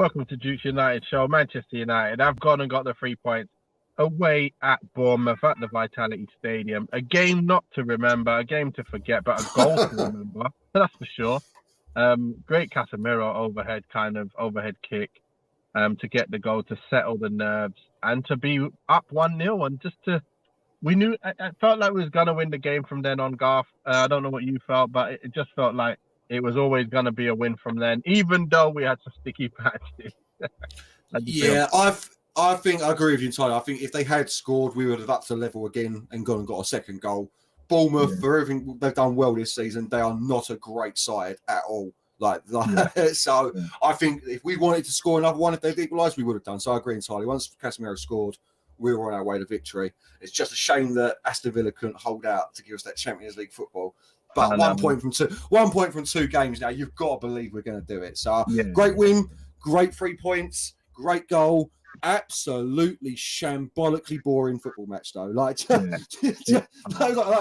Welcome to Duke's United show. Manchester United have gone and got the 3 points away at Bournemouth at the Vitality Stadium. A game not to remember, a game to forget, but a goal to remember. That's for sure. Great Casemiro overhead kick to get the goal to settle the nerves and to be up 1-0 and we knew it felt like we was gonna win the game from then on, Garth. I don't know what you felt, but it just felt like it was always going to be a win from then, even though we had some sticky patches. Yeah, I think I agree with you entirely. I think if they had scored, we would have upped the level again and gone and got a second goal. Bournemouth, for everything they've done well this season, they are not a great side at all. I think if we wanted to score another one, if they'd equalised, we would have done. So I agree entirely. Once Casemiro scored, we were on our way to victory. It's just a shame that Aston Villa couldn't hold out to give us that Champions League football. But 1 point from two games now, you've got to believe we're going to do it. So great win, great 3 points, great goal. Absolutely shambolically boring football match though. Like I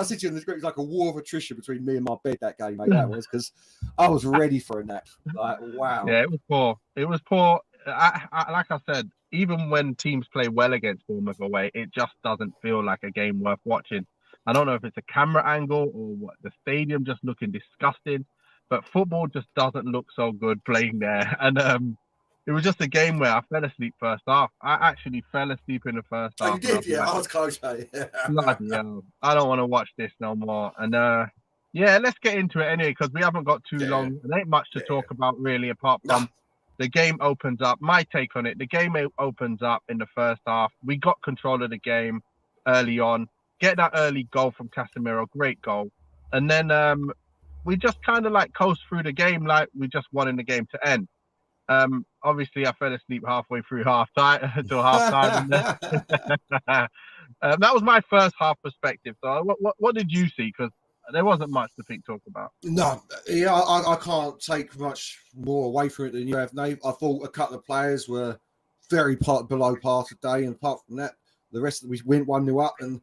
sit here in this group, it's like a war of attrition between me and my bed that game, mate. That was because I was ready for a nap. Like wow. Yeah, it was poor. It was poor. Like I said, even when teams play well against Bournemouth away, it just doesn't feel like a game worth watching. I don't know if it's a camera angle or what, the stadium just looking disgusting, but football just doesn't look so good playing there. And it was just a game where I fell asleep first half. I actually fell asleep in the first half. You did, yeah. I was close, mate. Bloody hell. I don't want to watch this no more. And let's get into it anyway, because we haven't got too long. There ain't much to talk about really, apart from the game opens up. My take on it, the game opens up in the first half. We got control of the game early on. Get that early goal from Casemiro, great goal. And then we just kind of like coast through the game like we just wanted the game to end. Obviously, I fell asleep halfway through half-time. That was my first half perspective. So what did you see? Because there wasn't much to talk about. No, yeah, I can't take much more away from it than you have, Nate. I thought a couple of players were very below par today. And apart from that, the rest of we went 1-0 up and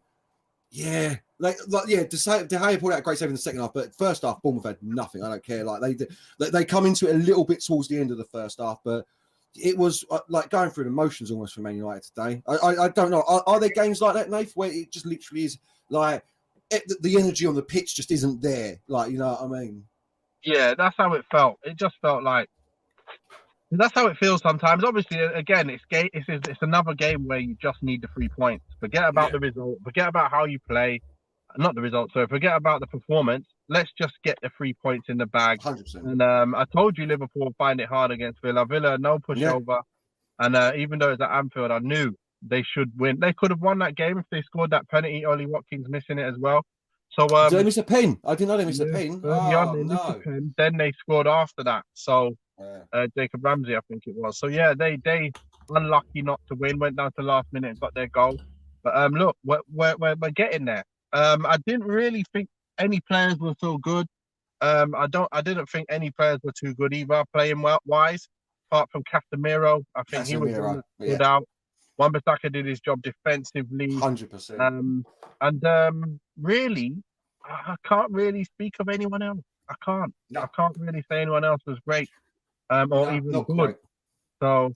De Gea pulled out a great save in the second half, but first half, Bournemouth had nothing. I don't care. Like they come into it a little bit towards the end of the first half, but it was like going through the motions almost for Man United today. I don't know. Are there games like that, Nath, where it just literally is like the energy on the pitch just isn't there? Like, you know what I mean? Yeah, that's how it felt. It just felt like that's how it feels sometimes. Obviously, again, it's another game where you just need the 3 points. Forget about the result. Forget about how you play. Not the result, so forget about the performance. Let's just get the 3 points in the bag. 100%. And I told you Liverpool find it hard against Villa. Villa, no pushover. And even though it's at Anfield, I knew they should win. They could have won that game if they scored that penalty. Ollie Watkins missing it as well. So did they miss a pen? I didn't know they missed a pen. No. Then they scored after that. So Jacob Ramsey, I think it was. So yeah, they unlucky not to win. Went down to the last minute and got their goal. But look, we're getting there. I didn't really think any players were so good. I didn't think any players were too good either, playing wise. Apart from Casemiro, I think he was good out. Wan-Bissaka did his job defensively. 100%. Really, I can't really speak of anyone else. I can't. No. I can't really say anyone else was great, even good. Quite. So,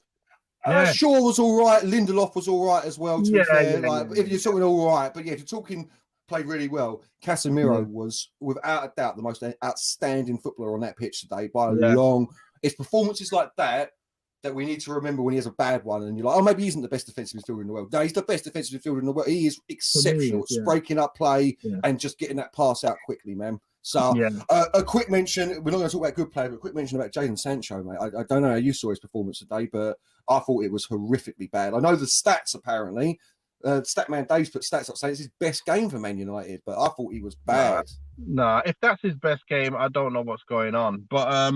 Shaw was all right. Lindelof was all right as well. To be fair, if you're talking all right, but if you're talking played really well, Casemiro was without a doubt the most outstanding footballer on that pitch today by a long. It's performances like that we need to remember when he has a bad one, and you're like, oh, maybe he isn't the best defensive midfielder in the world. No, he's the best defensive midfielder in the world. He is exceptional. It's breaking up play and just getting that pass out quickly, man. So a quick mention, we're not going to talk about good play, but a quick mention about Jadon Sancho, mate. I don't know how you saw his performance today, but I thought it was horrifically bad. I know the stats apparently, Statman Dave's put stats up saying it's his best game for Man United, but I thought he was bad. Nah, if that's his best game, I don't know what's going on. But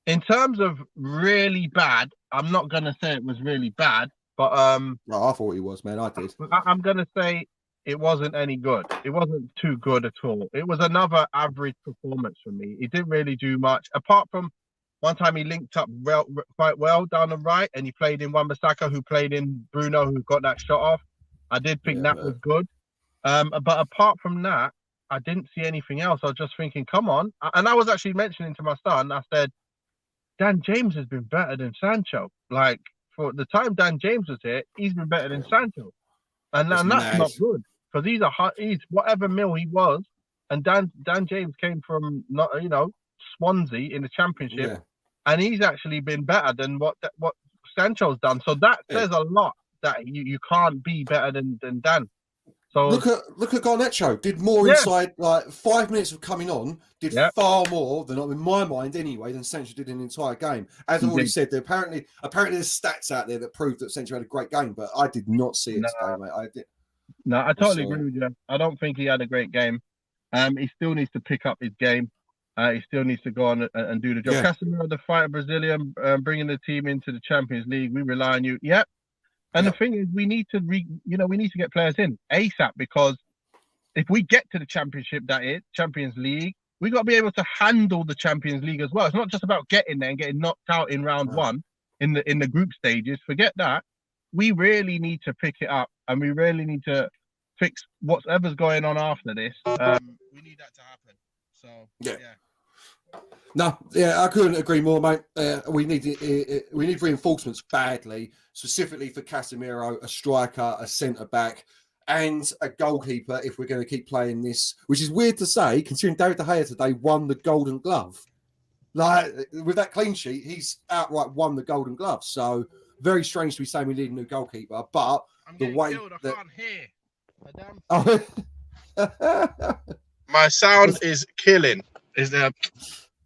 in terms of really bad, I'm not going to say it was really bad, but no, I thought he was, man. I did. I'm going to say it wasn't any good. It wasn't too good at all. It was another average performance for me. He didn't really do much, apart from one time he linked up quite well down the right, and he played in Wan-Bissaka, who played in Bruno, who got that shot off. I did think that was good. But apart from that, I didn't see anything else. I was just thinking, come on. And I was actually mentioning to my son, I said, Dan James has been better than Sancho. like for the time Dan James was here, he's been better than Sancho, and It's that's mad. not good because he's whatever mill he was, and Dan James came from not Swansea in the Championship, Yeah. and he's actually been better than what Sancho's done. So that Yeah. says a lot that you can't be better than Dan. So look at Garnacho. Did more yeah, inside like 5 minutes of coming on. Did yeah, far more than in my mind anyway than Sancho did in the entire game. As I he already did. said, apparently there's stats out there that prove that Sancho had a great game, but I did not see it today, mate. I did. No, I I'm totally sorry. agree with you. I don't think he had a great game. He still needs to pick up his game. He still needs to go on and do the job. Yeah. Casemiro, the fighter Brazilian, bringing the team into the Champions League. We rely on you. Yep. And the thing is, we need to get players in ASAP because if we get to the Championship, that is Champions League, we got to be able to handle the Champions League as well. It's not just about getting there and getting knocked out in round one in the group stages. Forget that. We really need to pick it up, and we really need to fix whatever's going on after this. We need that to happen. So yeah. No, yeah, I couldn't agree more, mate. We need reinforcements badly, specifically for Casemiro, a striker, a centre back, and a goalkeeper. If we're going to keep playing this, which is weird to say, considering David De Gea today won the Golden Glove. Like with that clean sheet, he's outright won the Golden Glove. So very strange to be saying we need a new goalkeeper, but I'm the way killed. I can't hear. My sound is killing. Is there?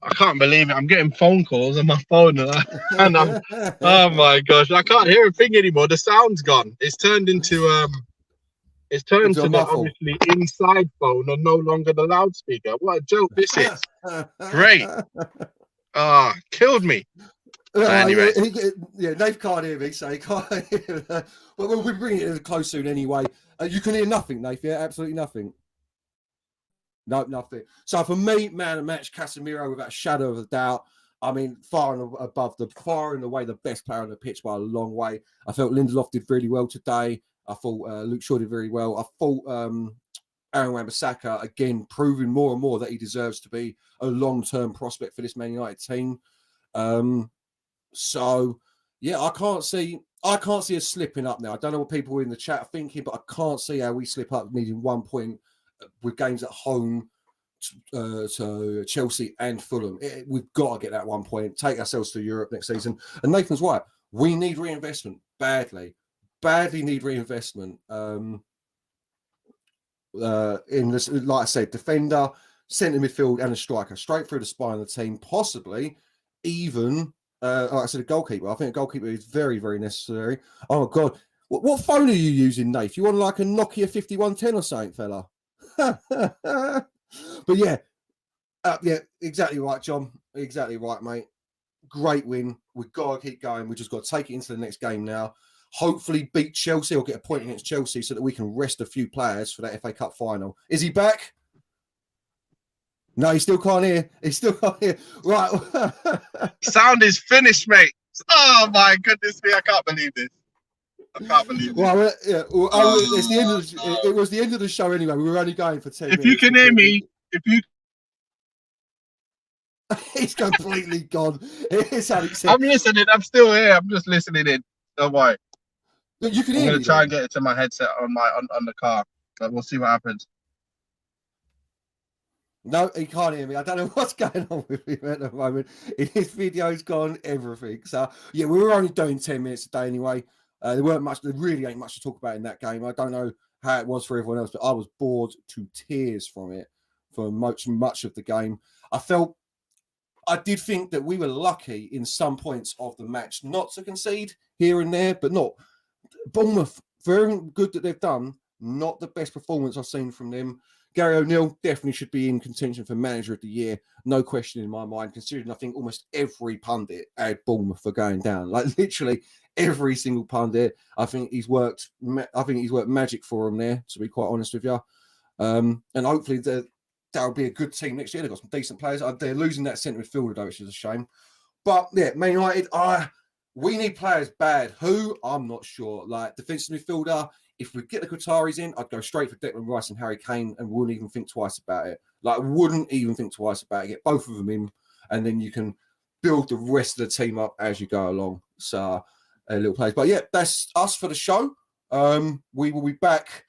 I can't believe it. I'm getting phone calls on my phone, and I'm. Oh my gosh! I can't hear a thing anymore. The sound's gone. It's turned into It's turned to the obviously inside phone and no longer the loudspeaker. What a joke this is! Great. Killed me. Anyway. Nate can't hear me, so he can't hear. But we'll be bringing it close soon anyway. You can hear nothing, Nate. Yeah, absolutely nothing. No, nothing. So for me, man of the match, Casemiro, without a shadow of a doubt. I mean, far and away the best player on the pitch by a long way. I felt Lindelof did really well today. I thought Luke Shaw did very well. I thought Aaron Wan-Bissaka, again, proving more and more that he deserves to be a long-term prospect for this Man United team. So, yeah, I can't see us slipping up now. I don't know what people in the chat are thinking, but I can't see how we slip up needing 1 point with games at home to Chelsea and Fulham. We've got to get that 1 point, take ourselves to Europe next season. And Nathan's right. We need reinvestment badly need reinvestment in this, like I said, defender, centre midfield, and a striker straight through the spine of the team, possibly even like I said, a goalkeeper. I think a goalkeeper is very, very necessary. Oh my god, what phone are you using, Nate? You want like a Nokia 5110 or something, fella? But yeah, exactly right, John. Exactly right, mate. Great win. We've got to keep going. We just got to take it into the next game now. Hopefully beat Chelsea or get a point against Chelsea so that we can rest a few players for that FA Cup final. Is he back? No, he still can't hear. He still can't hear. Right. Sound is finished, mate. Oh my goodness me! I can't believe this. I can't believe it. Well, yeah. It's the end of it was the end of the show anyway. We were only going for 10 minutes. If you can hear me, he's completely gone. I'm listening. I'm still here. I'm just listening in. Don't worry. But you can hear I'm going me. to try and get it to my headset on the car. But we'll see what happens. No, he can't hear me. I don't know what's going on with him at the moment. His video's gone, everything. So yeah, we were only doing 10 minutes a day anyway. There really ain't much to talk about in that game. I don't know how it was for everyone else, but I was bored to tears from it for much of the game. I did think that we were lucky in some points of the match not to concede here and there, but not. Bournemouth, very good that they've done, not the best performance I've seen from them. Gary O'Neill definitely should be in contention for Manager of the Year, no question in my mind, considering I think almost every pundit had Bournemouth for going down. Like literally every single pundit. I think he's worked magic for them there, to be quite honest with you. And hopefully that'll be a good team next year. They've got some decent players. They're losing that centre midfielder though, which is a shame. But yeah, Man United, we need players bad. Who? I'm not sure. Like defensive midfielder, if we get the Qataris in, I'd go straight for Declan Rice and Harry Kane and wouldn't even think twice about it. Like, wouldn't even think twice about it. Get both of them in, and then you can build the rest of the team up as you go along. So a little place. But yeah, that's us for the show. We will be back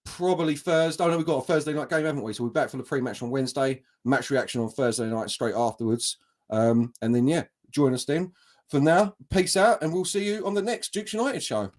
probably Thursday. Oh no, we've got a Thursday night game, haven't we? So we're back for the pre-match on Wednesday, match reaction on Thursday night straight afterwards. And then, yeah, join us then. For now, peace out, and we'll see you on the next Dukes United show.